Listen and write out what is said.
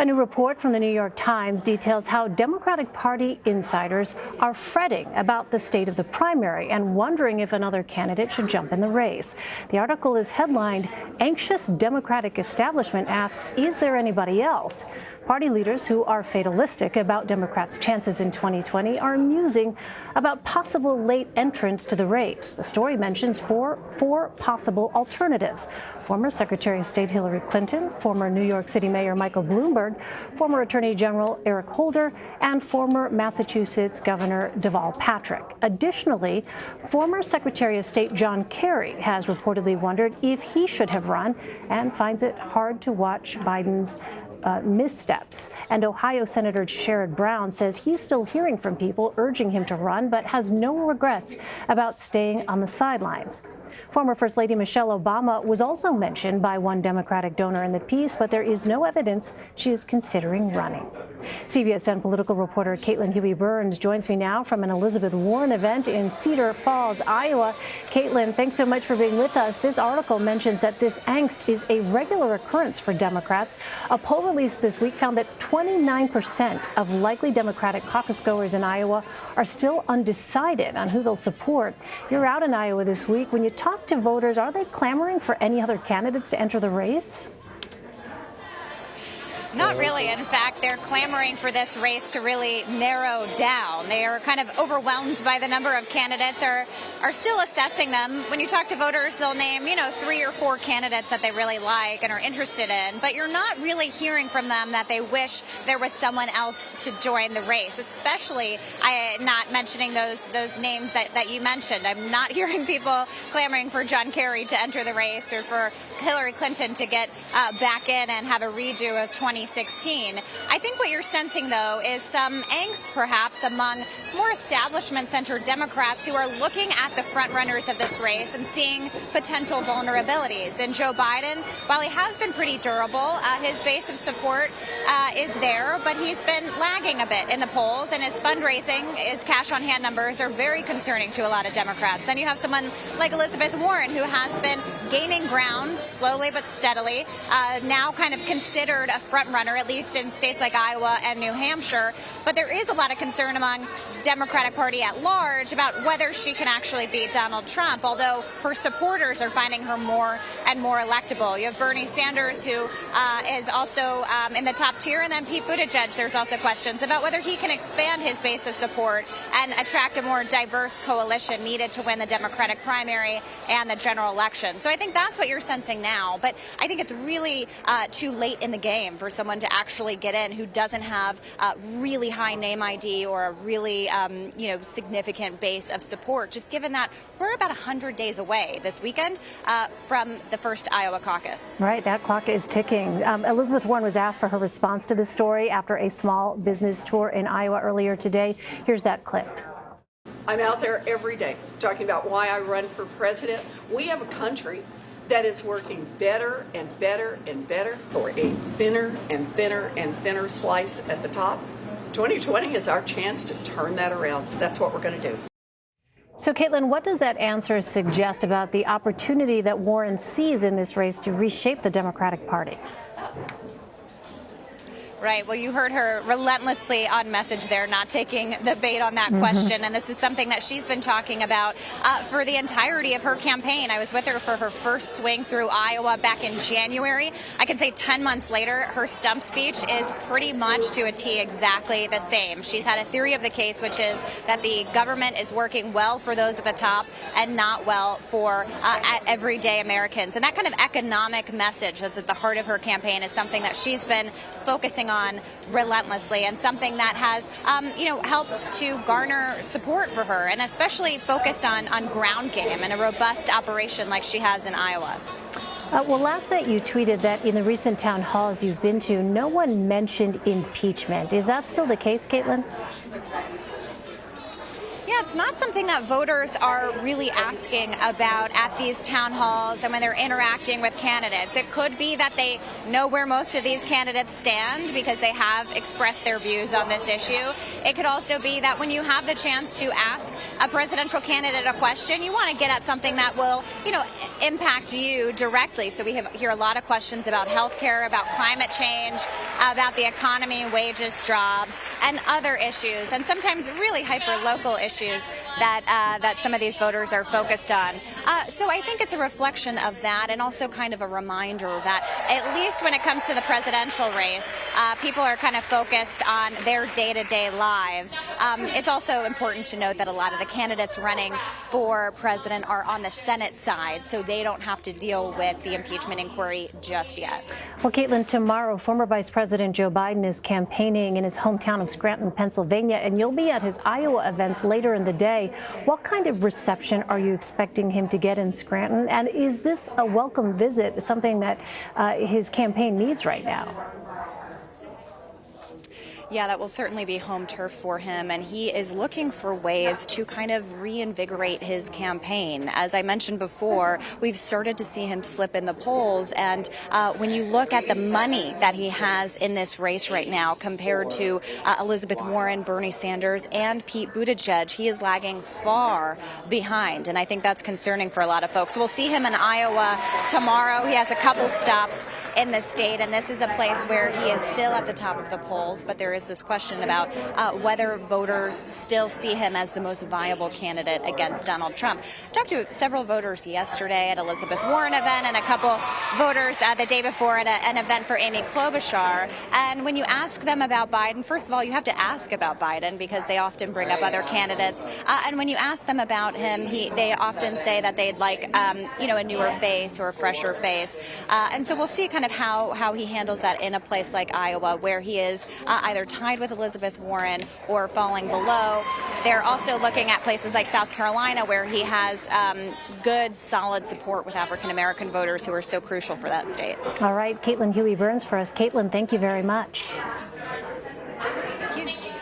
A new report from the New York Times details how Democratic Party insiders are fretting about the state of the primary and wondering if another candidate should jump in the race. The article is headlined, "Anxious Democratic Establishment Asks, Is There Anybody Else?" Party leaders who are fatalistic about Democrats' chances in 2020 are musing about possible late entrants to the race. The story mentions four possible alternatives: former Secretary of State Hillary Clinton, former New York City Mayor Michael Bloomberg, former Attorney General Eric Holder, and former Massachusetts Governor Deval Patrick. Additionally, former Secretary of State John Kerry has reportedly wondered if he should have run and finds it hard to watch Biden's missteps. And Ohio Senator Sherrod Brown says he's still hearing from people urging him to run, but has no regrets about staying on the sidelines. Former First Lady Michelle Obama was also mentioned by one Democratic donor in the piece, but there is no evidence she is considering running. CBSN political reporter Caitlin Huey-Burns joins me now from an Elizabeth Warren event in Cedar Falls, Iowa. Caitlin, thanks so much for being with us. This article mentions that this angst is a regular occurrence for Democrats. A poll released this week found that 29% of likely Democratic caucus goers in Iowa are still undecided on who they'll support. You're out in Iowa this week. When you talk to voters, are they clamoring for any other candidates to enter the race? Not really. In fact, they're clamoring for this race to really narrow down. They are kind of overwhelmed by the number of candidates, are still assessing them. When you talk to voters, they'll name, 3 or 4 candidates that they really like and are interested in. But you're not really hearing from them that they wish there was someone else to join the race, especially not mentioning those names that you mentioned. I'm not hearing people clamoring for John Kerry to enter the race or for Hillary Clinton to get back in and have a redo of 2016. I think what you're sensing, though, is some angst, perhaps, among more establishment-centered Democrats who are looking at the frontrunners of this race and seeing potential vulnerabilities. And Joe Biden, while he has been pretty durable, his base of support is there, but he's been lagging a bit in the polls, and his fundraising, his cash-on-hand numbers are very concerning to a lot of Democrats. Then you have someone like Elizabeth Warren, who has been gaining ground slowly but steadily, now kind of considered a frontrunner, at least in states like Iowa and New Hampshire. But there is a lot of concern among Democratic Party at large about whether she can actually beat Donald Trump, although her supporters are finding her more and more electable. You have Bernie Sanders, who is also in the top tier, and then Pete Buttigieg. There's also questions about whether he can expand his base of support and attract a more diverse coalition needed to win the Democratic primary and the general election. So I think that's what you're sensing now. But I think it's really too late in the game for someone to actually get in who doesn't have a really high name ID or a really significant base of support, just given that we're about 100 days away this weekend from the first Iowa caucus. Right, that clock is ticking. Elizabeth Warren was asked for her response to this story after a small business tour in Iowa earlier today. Here's that clip. I'm out there every day talking about why I run for president. We have a country that is working better and better and better for a thinner and thinner and thinner slice at the top. 2020 is our chance to turn that around. That's what we're going to do. So, Caitlin, what does that answer suggest about the opportunity that Warren sees in this race to reshape the Democratic Party? Right. Well, you heard her relentlessly on message there, not taking the bait on that question. And this is something that she's been talking about for the entirety of her campaign. I was with her for her first swing through Iowa back in January. I can say 10 months later, her stump speech is pretty much to a T exactly the same. She's had a theory of the case, which is that the government is working well for those at the top and not well for everyday Americans. And that kind of economic message that's at the heart of her campaign is something that she's been focusing on relentlessly, and something that has helped to garner support for her, and especially focused on ground game and a robust operation like she has in Iowa. Well, last night you tweeted that in the recent town halls you've been to, no one mentioned impeachment. Is that still the case, Caitlin? Yeah, it's not something that voters are really asking about at these town halls and when they're interacting with candidates. It could be that they know where most of these candidates stand because they have expressed their views on this issue. It could also be that when you have the chance to ask a presidential candidate a question, you want to get at something that will, impact you directly. So we hear a lot of questions about healthcare, about climate change, about the economy, wages, jobs, and other issues, and sometimes really hyper-local issues that some of these voters are focused on. So I think it's a reflection of that, and also kind of a reminder that at least when it comes to the presidential race, people are kind of focused on their day-to-day lives. It's also important to note that a lot of the candidates running for president are on the Senate side, so they don't have to deal with the impeachment inquiry just yet. Well, Caitlin, tomorrow, former Vice President Joe Biden is campaigning in his hometown of Scranton, Pennsylvania, and you'll be at his Iowa events later in the day. What kind of reception are you expecting him to get in Scranton? And is this a welcome visit, something that his campaign needs right now? Yeah, that will certainly be home turf for him, and he is looking for ways to kind of reinvigorate his campaign. As I mentioned before, we've started to see him slip in the polls, and when you look at the money that he has in this race right now compared to Elizabeth Warren, Bernie Sanders, and Pete Buttigieg, he is lagging far behind, and I think that's concerning for a lot of folks. We'll see him in Iowa tomorrow. He has a couple stops in the state, and this is a place where he is still at the top of the polls, but there is this question about whether voters still see him as the most viable candidate against Donald Trump. I talked to several voters yesterday at Elizabeth Warren event and a couple voters the day before at an event for Amy Klobuchar. And when you ask them about Biden, first of all, you have to ask about Biden because they often bring up other candidates. And when you ask them about him, they often say that they'd like a newer face or a fresher face. And so we'll see kind of how he handles that in a place like Iowa, where he is either tied with Elizabeth Warren or falling below. They're also looking at places like South Carolina, where he has good, solid support with African-American voters who are so crucial for that state. All right, Caitlin Huey-Burns for us. Caitlin, thank you very much.